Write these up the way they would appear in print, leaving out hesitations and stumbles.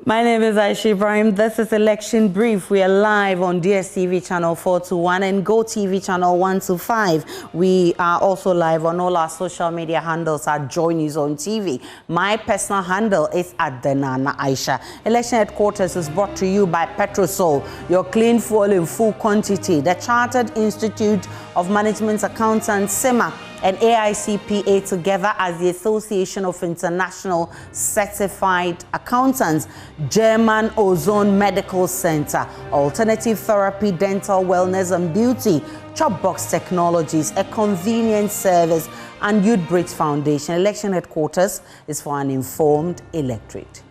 My name is Aisha Ibrahim. This is Election Brief. We are live on DSTV channel 421 and GoTV channel 125. We are also live on all our social media handles at Joy News on TV. My personal handle is @Denana Aisha. Election headquarters is brought to you by Petrosol, your clean fuel in full quantity. The Chartered Institute of Management Accountants, SEMA, and AICPA together as the Association of International Certified Accountants, German Ozone Medical Center, Alternative Therapy, Dental Wellness and Beauty, Chopbox Technologies, a convenience service, and Youth Breaks Foundation. Election headquarters is for an informed electorate.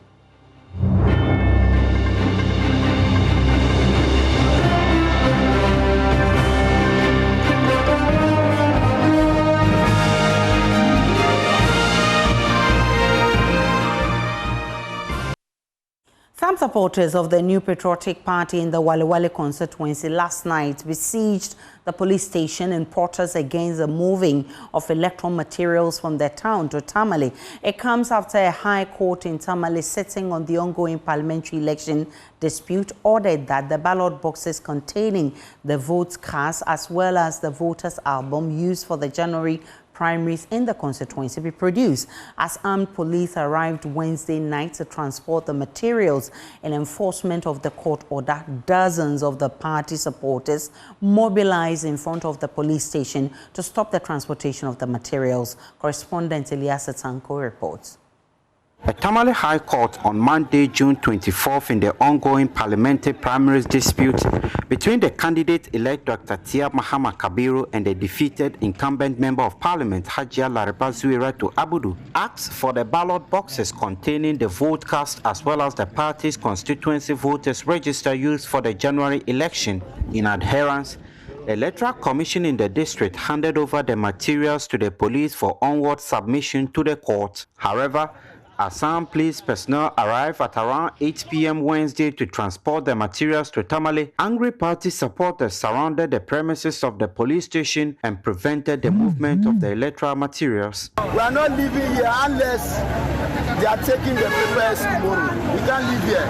Some supporters of the New Patriotic Party in the Walewale constituency last night besieged the police station in protest against the moving of electoral materials from their town to Tamale. It comes after a high court in Tamale sitting on the ongoing parliamentary election dispute ordered that the ballot boxes containing the votes cast as well as the voters' album used for the January primaries in the constituency be produced. As armed police arrived Wednesday night to transport the materials in enforcement of the court order, dozens of the party supporters mobilized in front of the police station to stop the transportation of the materials. Correspondent Elias Tanko reports. The Tamale High Court on Monday, June 24th, in the ongoing parliamentary primaries dispute between the candidate-elect Dr. Tia Mahama Kabiru and the defeated incumbent member of parliament Hajia Lariba Zuiratu Abudu, asked for the ballot boxes containing the vote cast as well as the party's constituency voters register used for the January election. In adherence, the Electoral Commission in the district handed over the materials to the police for onward submission to the court. However, Assam police personnel arrived at around 8 p.m. Wednesday to transport the materials to Tamale. Angry party supporters surrounded the premises of the police station and prevented the movement of the electoral materials. We are not leaving here unless they are taking the papers tomorrow. We can't leave here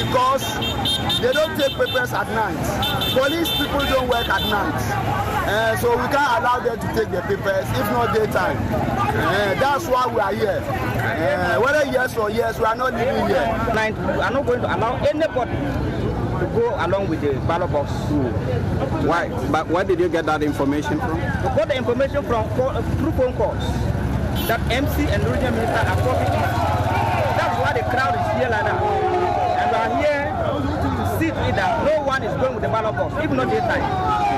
because they don't take papers at night. Police people don't work at night. So we can't allow them to take the papers, if not daytime. That's why we are here. Whether yes or yes, we are not living here. We are not going to allow anybody to go along with the ballot box. Why? But where did you get that information from? We got the information from through phone calls that MC and the regional minister are copying. That's why the crowd is here like that. And we are here to see to it that no one is going with the ballot box, even not daytime.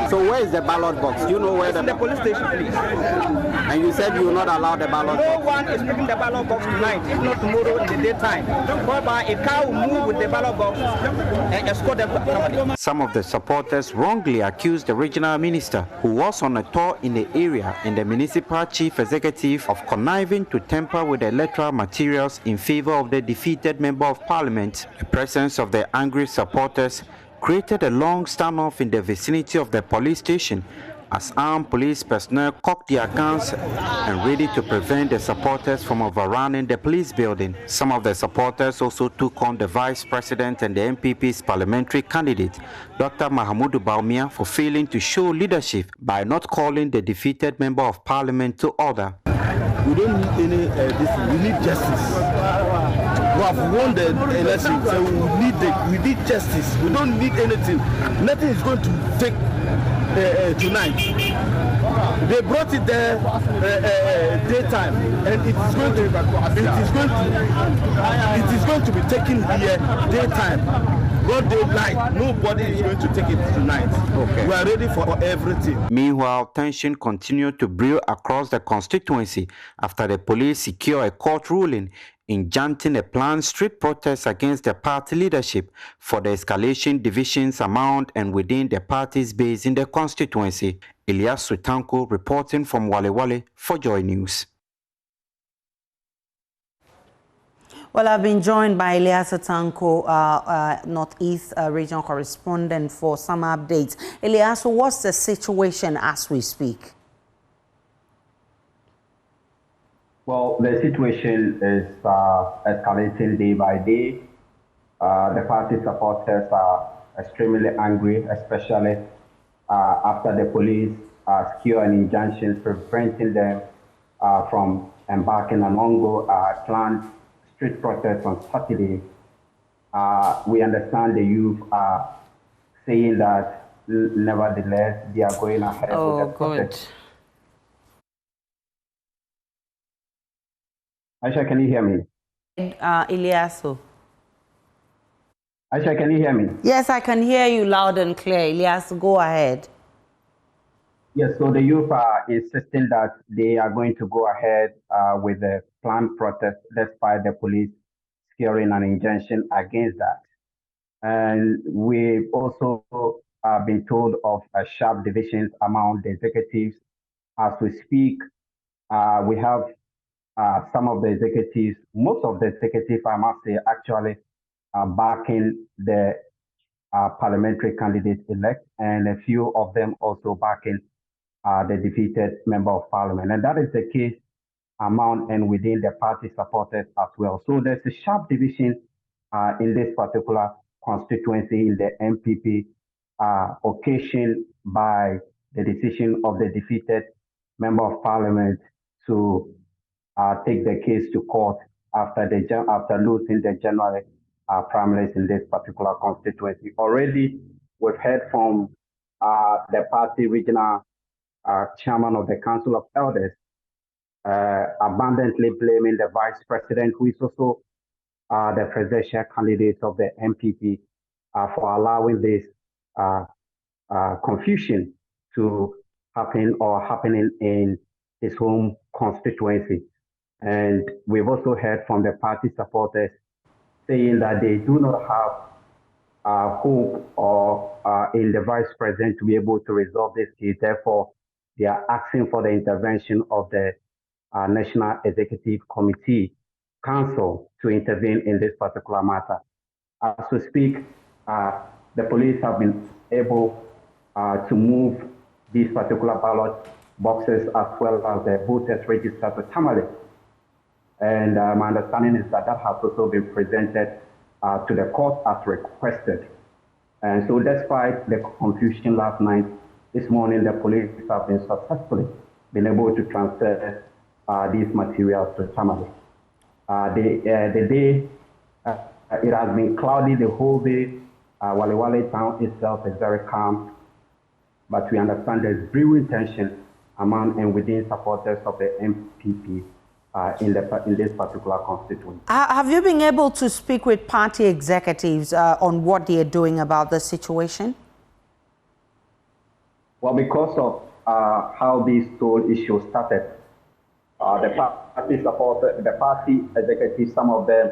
So where is the ballot box? You know where it's in the police station, please. And you said you will not allow the ballot box? No one is taking the ballot box tonight, if not tomorrow in the daytime. Whereby a car will move with the ballot box and escort them to Tamale. Some of the supporters wrongly accused the regional minister, who was on a tour in the area, and the municipal chief executive of conniving to tamper with the electoral materials in favor of the defeated member of parliament. The presence of the angry supporters created a long standoff in the vicinity of the police station as armed police personnel cocked their guns and ready to prevent the supporters from overrunning the police building. Some of the supporters also took on the vice president and the NPP's parliamentary candidate, Dr. Mahamudu Baumia, for failing to show leadership by not calling the defeated member of parliament to order. We don't need any we need justice. We have won the election, so we need justice. We don't need anything. Nothing is going to take tonight. They brought it there daytime, and it is going to be taken here daytime. God daylight. Nobody is going to take it tonight. Okay. We are ready for everything. Meanwhile, tension continued to brew across the constituency after the police secured a court ruling injuncting a planned street protest against the party leadership for the escalation divisions among and within the party's base in the constituency. Elias Tanko reporting from Walewale for Joy News. Well, I've been joined by Elias Tanko, Northeast regional correspondent, for some updates. Elias, what's the situation as we speak? Well, the situation is escalating day by day. The party supporters are extremely angry, especially after the police secured an injunction preventing them from embarking on planned street protests on Saturday. We understand the youth are saying that nevertheless they are going ahead with the protest. Aisha, can you hear me? Ilyasu. Aisha, can you hear me? Yes, I can hear you loud and clear. Ilyasu, go ahead. Yes, so the youth are insisting that they are going to go ahead with the planned protest despite the police securing an injunction against that. And we've also been told of sharp divisions among the executives. As we speak, we have some of the executives, most of the executives, I must say, actually backing the parliamentary candidate-elect, and a few of them also backing the defeated member of parliament. And that is the case among and within the party supporters as well. So there's a sharp division in this particular constituency in the MPP, occasioned by the decision of the defeated member of parliament to take the case to court after losing the general primaries in this particular constituency. Already, we've heard from the party regional chairman of the Council of Elders, abundantly blaming the vice president, who is also the presidential candidate of the MPP, for allowing this confusion to happening in his home constituency. And we've also heard from the party supporters saying that they do not have hope or in the vice president to be able to resolve this case. Therefore, they are asking for the intervention of the National Executive Committee Council to intervene in this particular matter. As we speak, the police have been able to move these particular ballot boxes as well as the voters registered to Tamale. And my understanding is that that has also been presented to the court as requested. And so despite the confusion last night, this morning the police have been successfully been able to transfer these materials to Tamale. The day, it has been cloudy the whole day. Walewale town itself is very calm, but we understand there's brewing tension among and within supporters of the MPP in this particular constituency. Have you been able to speak with party executives on what they are doing about the situation? Well, because of how this whole issue started, the party executives, some of them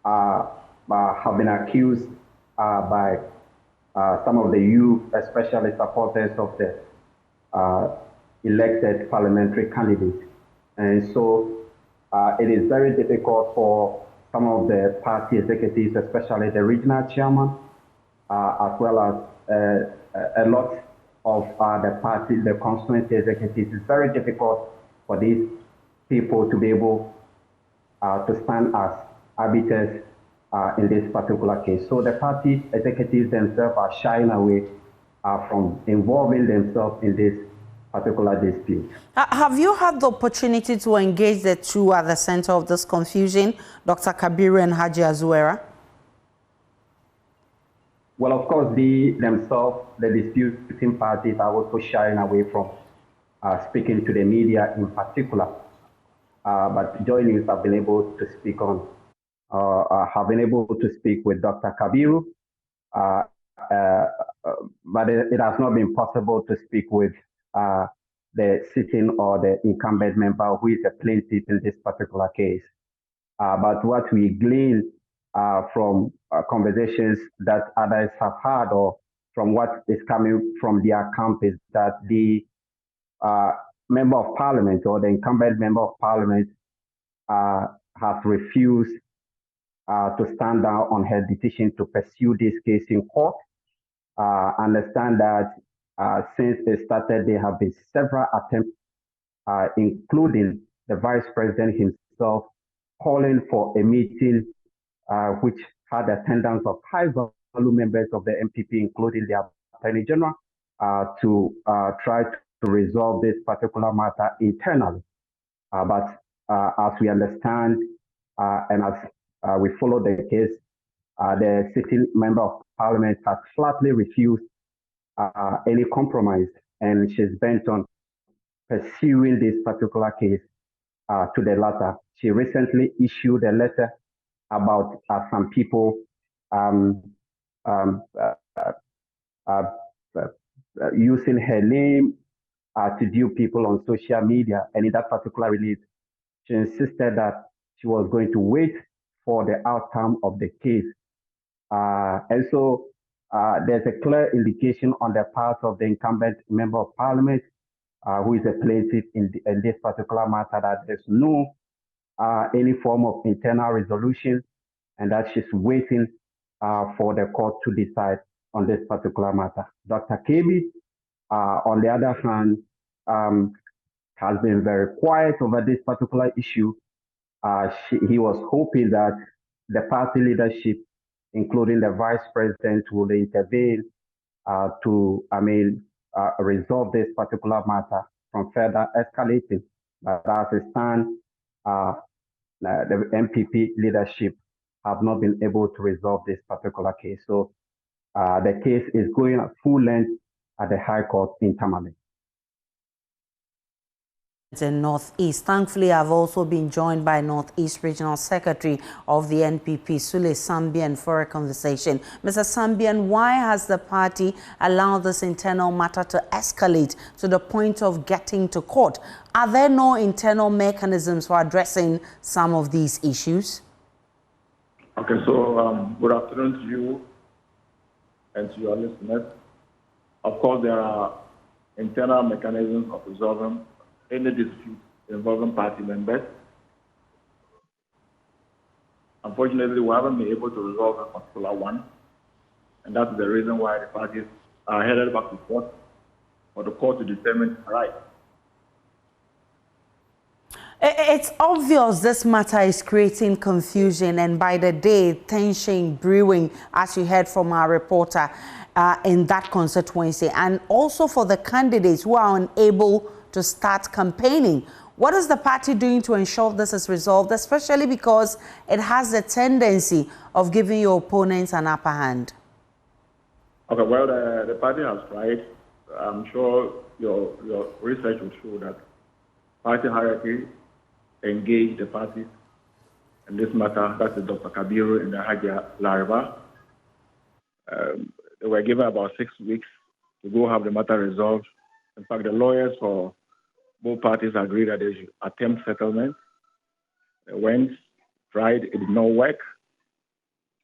have been accused by some of the youth, especially supporters of the elected parliamentary candidate. And so it is very difficult for some of the party executives, especially the regional chairman, as well as a lot of the constituency executives. It's very difficult for these people to be able to stand as arbiters in this particular case. So the party executives themselves are shying away from involving themselves in this particular dispute. Have you had the opportunity to engage the two at the center of this confusion, Dr. Kabiru and Haji Azuera? Well, of course, themselves, the disputing parties, are also shying away from speaking to the media in particular. But Joy News have been able to speak on, have been able to speak with Dr. Kabiru, but it has not been possible to speak with the sitting or the incumbent member who is a plaintiff in this particular case. But what we glean from conversations that others have had, or from what is coming from their camp, is that the member of parliament or the incumbent member of parliament has refused to stand down on her decision to pursue this case in court. Understand that since it started, there have been several attempts, including the vice president himself calling for a meeting which had attendance of high-value members of the NPP, including the Attorney General, to try to resolve this particular matter internally. But as we understand and as we follow the case, the sitting member of parliament has flatly refused any compromise, and she's bent on pursuing this particular case to the latter. She recently issued a letter about some people using her name to dupe people on social media. And in that particular release, she insisted that she was going to wait for the outcome of the case. And so there's a clear indication on the part of the incumbent member of parliament, who is a plaintiff in this particular matter, that there's no any form of internal resolution, and that she's waiting for the court to decide on this particular matter. Dr. Kebi, on the other hand, has been very quiet over this particular issue. He was hoping that the party leadership, including the vice president, will intervene to, resolve this particular matter from further escalating. But as it stands, the NPP leadership have not been able to resolve this particular case. So the case is going at full length at the High Court in Tamale. In Northeast. Thankfully, I've also been joined by Northeast Regional Secretary of the NPP, Sule Sambian, for a conversation. Mr. Sambian, why has the party allowed this internal matter to escalate to the point of getting to court? Are there no internal mechanisms for addressing some of these issues? Okay, so good afternoon to you and to your listeners. Of course, there are internal mechanisms of resolving any dispute involving party members. Unfortunately, we haven't been able to resolve a particular one, and that's the reason why the parties are headed back to court for the court to determine the right. It's obvious this matter is creating confusion, and by the day, tension brewing, as you heard from our reporter, in that constituency, and also for the candidates who are unable to start campaigning. What is the party doing to ensure this is resolved, especially because it has the tendency of giving your opponents an upper hand? Okay, well, the party has tried. I'm sure your research will show that party hierarchy engaged the parties in this matter. That's Dr. Kabiru and the Hagia Lariba. They were given about 6 weeks to go have the matter resolved. In fact, the lawyers for both parties agreed that they should attempt settlement. They went, tried, it did not work.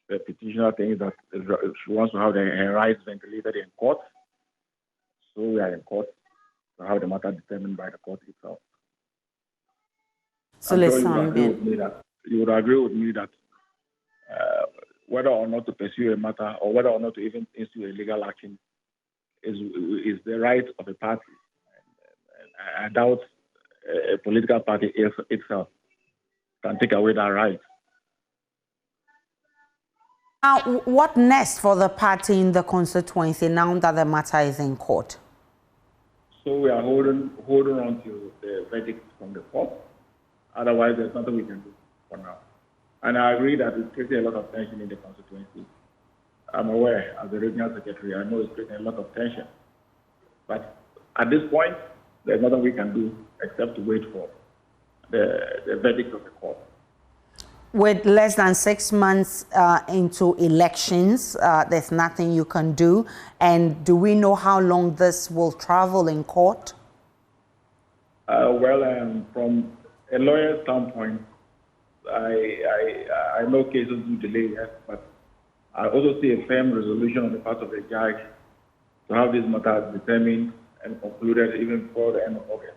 The petitioner thinks that she wants to have her rights ventilated in court. So we are in court to have the matter determined by the court itself. So you would agree with me that whether or not to pursue a matter or whether or not to even issue a legal action is the right of a party. I doubt a political party itself can take away that right. Now, what next for the party in the constituency now that the matter is in court? So we are holding on to the verdict from the court. Otherwise, there's nothing we can do for now. And I agree that it's creating a lot of tension in the constituency. I'm aware, as the regional secretary, I know it's creating a lot of tension. But at this point, there's nothing we can do except to wait for the verdict of the court. With less than 6 months into elections, there's nothing you can do. And do we know how long this will travel in court? From a lawyer's standpoint, I know cases do delay, yes, but I also see a firm resolution on the part of the judge to have this matter determined and concluded even before the end of August.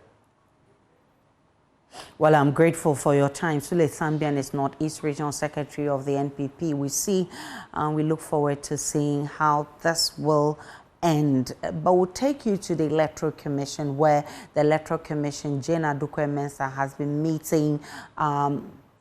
Well, I'm grateful for your time. Sule Sambian is Northeast Regional Secretary of the NPP. We look forward to seeing how this will end. But we'll take you to the Electoral Commission, where the Electoral Commission, Jane Adukwe-Mensah, has been meeting.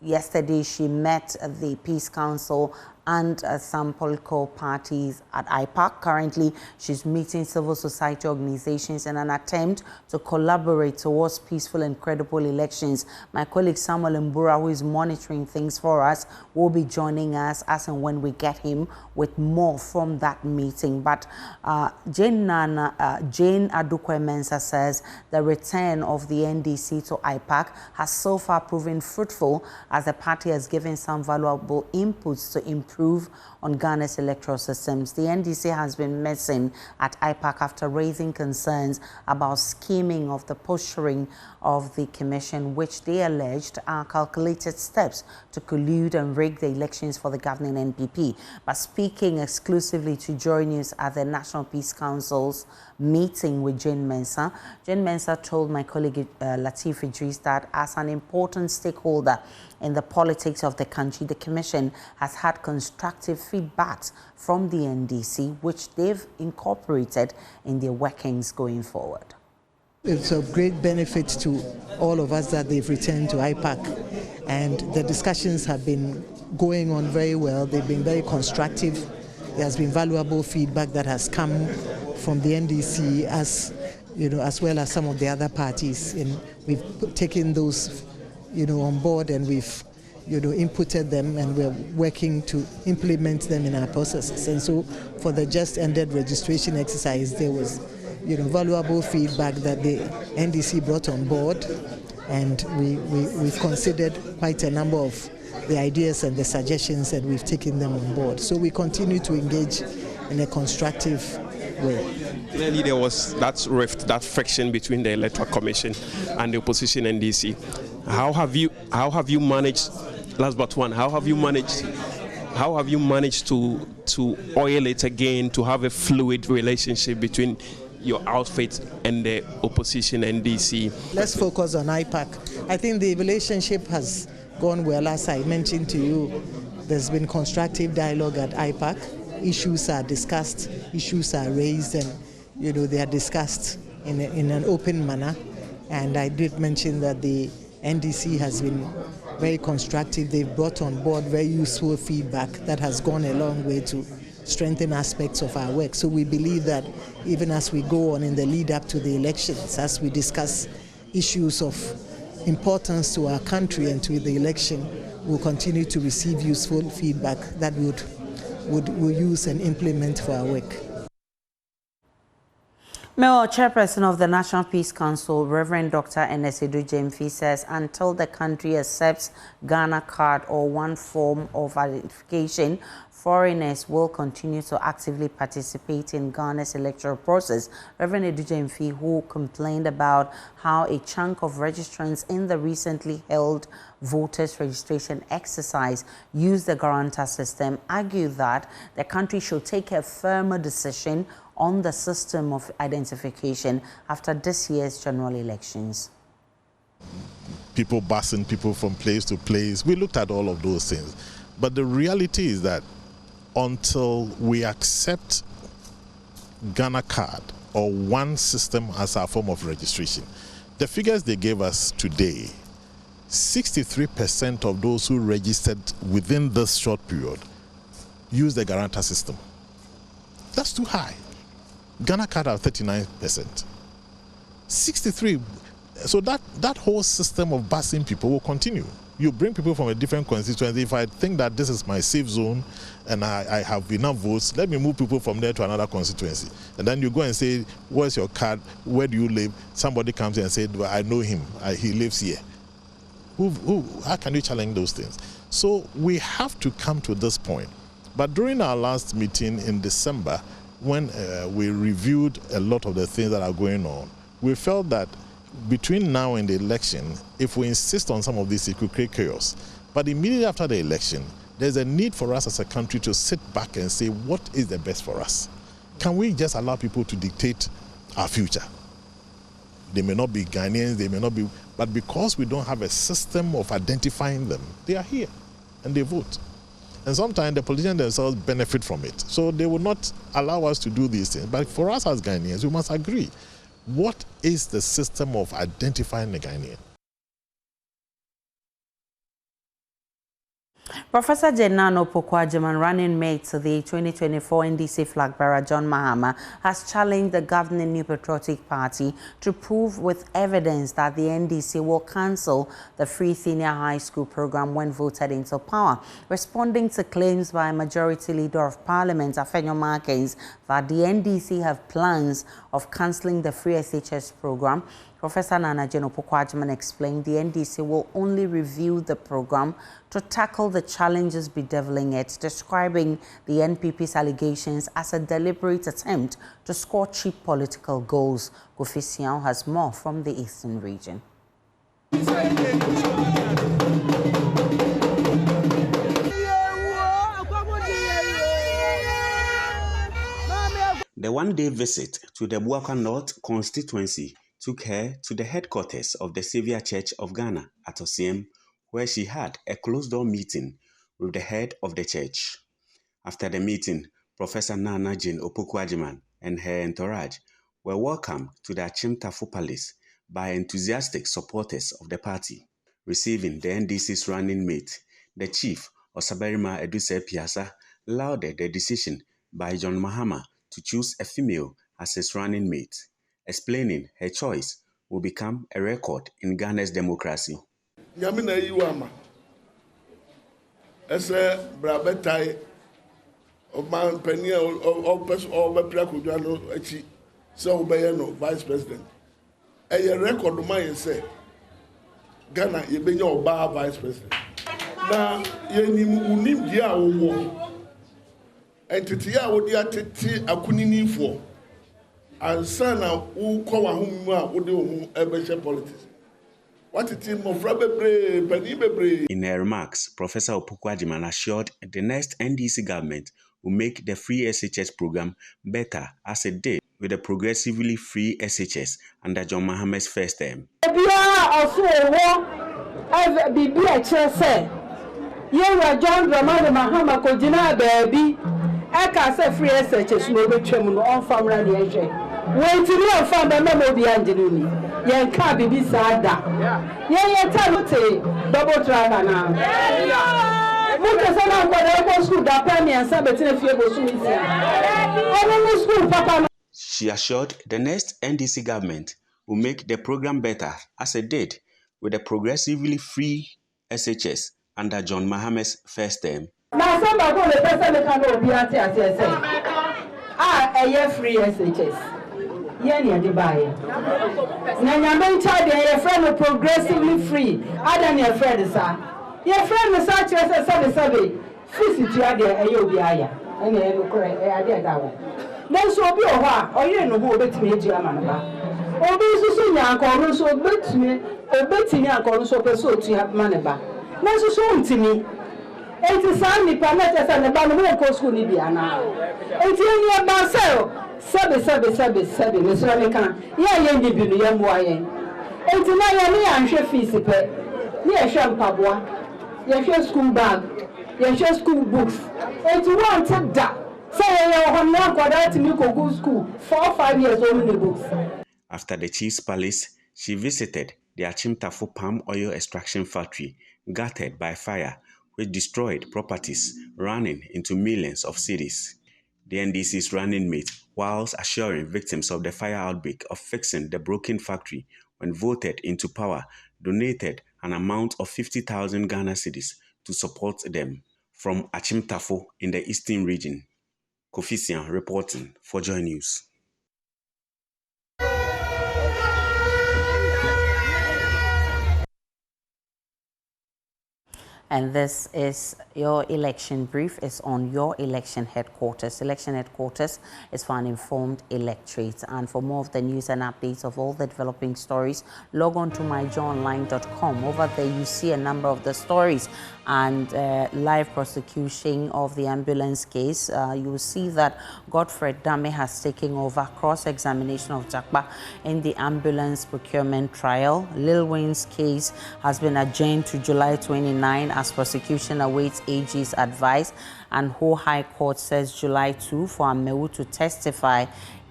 Yesterday, she met the Peace Council and some political parties at IPAC. Currently, she's meeting civil society organizations in an attempt to collaborate towards peaceful and credible elections. My colleague Samuel Mbura, who is monitoring things for us, will be joining us as and when we get him with more from that meeting. But Jane Adukwe-Mensah says the return of the NDC to IPAC has so far proven fruitful, as the party has given some valuable inputs to improve on Ghana's electoral systems. The NDC has been missing at IPAC after raising concerns about scheming of the posturing of the commission, which they alleged are calculated steps to collude and rig the elections for the governing NPP. But speaking exclusively to Joy News at the National Peace Council's meeting with Jane Mensah told my colleague Latif Idris that as an important stakeholder in the politics of the country, the Commission has had constructive feedbacks from the NDC, which they've incorporated in their workings going forward. It's of great benefit to all of us that they've returned to IPAC, and the discussions have been going on very well. They've been very constructive. There has been valuable feedback that has come from the NDC, as well as some of the other parties, and we've taken those on board, and we've inputted them, and we're working to implement them in our processes. And so for the just ended registration exercise, there was valuable feedback that the NDC brought on board, and we've considered quite a number of the ideas and the suggestions, and we've taken them on board. So we continue to engage in a constructive way. Clearly there was that rift, that friction between the Electoral Commission and the opposition NDC. How have you managed, last but one, how have you managed to oil it again, to have a fluid relationship between your outfit and the opposition NDC? Let's focus on IPAC. I think the relationship has gone well. As I mentioned to you, there's been constructive dialogue at IPAC. Issues are discussed, issues are raised, and they are discussed in an open manner. And I did mention that the NDC has been very constructive. They've brought on board very useful feedback that has gone a long way to strengthen aspects of our work. So we believe that even as we go on in the lead up to the elections, as we discuss issues of importance to our country and to the election, we'll continue to receive useful feedback that we'll use and implement for our work. Mayor Chairperson of the National Peace Council, Reverend Dr. Enesedu Jemfi, says until the country accepts Ghana card or one form of identification, foreigners will continue to actively participate in Ghana's electoral process. Reverend Edu Jemfi, who complained about how a chunk of registrants in the recently held voters registration exercise used the guarantor system, argued that the country should take a firmer decision on the system of identification after this year's general elections. People busing people from place to place. We looked at all of those things. But the reality is that until we accept Ghana card or one system as our form of registration, the figures they gave us today, 63% of those who registered within this short period use the guarantor system. That's too high. Ghana card are 39%. 63. So that whole system of busing people will continue. You bring people from a different constituency. If I think that this is my safe zone and I have enough votes, let me move people from there to another constituency. And then you go and say, where's your card? Where do you live? Somebody comes in and says, well, I know him. He lives here. How can you challenge those things? So we have to come to this point. But during our last meeting in December, when we reviewed a lot of the things that are going on, we felt that between now and the election, if we insist on some of this, it could create chaos. But immediately after the election, there's a need for us as a country to sit back and say, what is the best for us? Can we just allow people to dictate our future? They may not be Ghanaians, they may not be, but because we don't have a system of identifying them, they are here and they vote. And sometimes the politicians themselves benefit from it. So they will not allow us to do these things. But for us as Ghanaians, we must agree. What is the system of identifying a Ghanaian? Professor Jenano Pokwajaman, running mate to the 2024 NDC flag bearer John Mahama, has challenged the governing New Patriotic Party to prove with evidence that the NDC will cancel the free senior high school program when voted into power. Responding to claims by Majority Leader of Parliament, Afenyo Markins, that the NDC have plans of cancelling the free SHS program, Professor Nana Jeno Pokwajaman explained the NDC will only review the program to tackle the challenges bedeviling it, describing the NPP's allegations as a deliberate attempt to score cheap political goals. Kofi Siao has more from the Eastern region. The one-day visit to the Buakwa North constituency took her to the headquarters of the Saviour Church of Ghana at Osiem, where she had a closed-door meeting with the head of the church. After the meeting, Professor Nana Jane Opokwajiman and her entourage were welcomed to the Achimtafo Palace by enthusiastic supporters of the party. Receiving the NDC's running mate, the chief, Osaberima Eduse Piasa, lauded the decision by John Mahama to choose a female as his running mate, explaining her choice will become a record in Ghana's democracy. Yamina Iwama, as a brabetai of man penny or person or Prakuano, so Bayano, Vice President. A record of mine say Ghana, you be your bar Vice President. Now, you need Dia Omo, and Titia would ya Titi Akunini for. And son who call whom would do a politics. What a team of Rabbe. In her remarks, Professor Opokwajiman assured the next NDC government will make the free SHS program better as it did with the progressively free SHS under John Mahama's first term. John Mahama Kojina baby. I can't say free SHS no be chemu on family nyeje. When to no family no be angeluni. Yen ka bibi sada. Yen taluti double driver now. Muke sana kwa school da pami ansa betine fie bo sumisi. Only school papa. She assured the next NDC government will make the program better as it did with the progressively free SHS under John Mahama's first term. Now somebody go the person can go be at say. A year free SHS. Yen ya buy. Na nyame child your friend progressively free. Other your friend sir. Your friend sir say sabe. Fisi tu ade e obi aya. Ene e no kore e ade da wo. Na so obi o ho a oye no ho obetimi eji ama na ba. Obi susu nya akọrọ so obetimi akọrọ so pe so tu ma na ba. Na susu ntimi enti san ni pa na tesa ne ba no ko school ni bia na enti eni ba sebe me so me kan ye ni bi no ye mboa ye enti na ye ni anhwe fees pe ni ye hwe mpaboa ye hwe school bag ye hwe school books enti want da say ye ho na kwada ti mi ko go school 4 or 5 years old in books. After the chief's palace, she visited the Achimtafo palm oil extraction factory gutted by fire, which destroyed properties running into millions of cedis. The NDC's running mate, whilst assuring victims of the fire outbreak of fixing the broken factory when voted into power, donated an amount of 50,000 Ghana cedis to support them. From Achimtafo in the Eastern region, Kofi Siao reporting for Joy News. And this is your election brief. It's on your election headquarters. Election headquarters is for an informed electorate. And for more of the news and updates of all the developing stories, log on to myjoyonline.com. Over there, you see a number of the stories and live prosecution of the ambulance case. You will see that Godfred Dame has taken over cross-examination of Jakba in the ambulance procurement trial. Lil Wayne's case has been adjourned to July 29 as prosecution awaits AG's advice, and Ho High Court says July 2 for Amewu to testify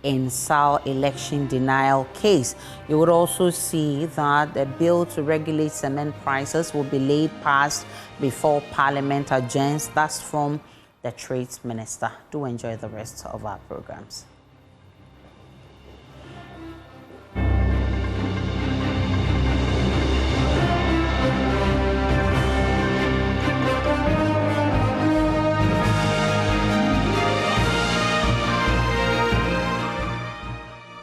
in SAL election denial case. You would also see that the bill to regulate cement prices will be laid past before Parliament adjourns. That's from the Trades Minister. Do enjoy the rest of our programs.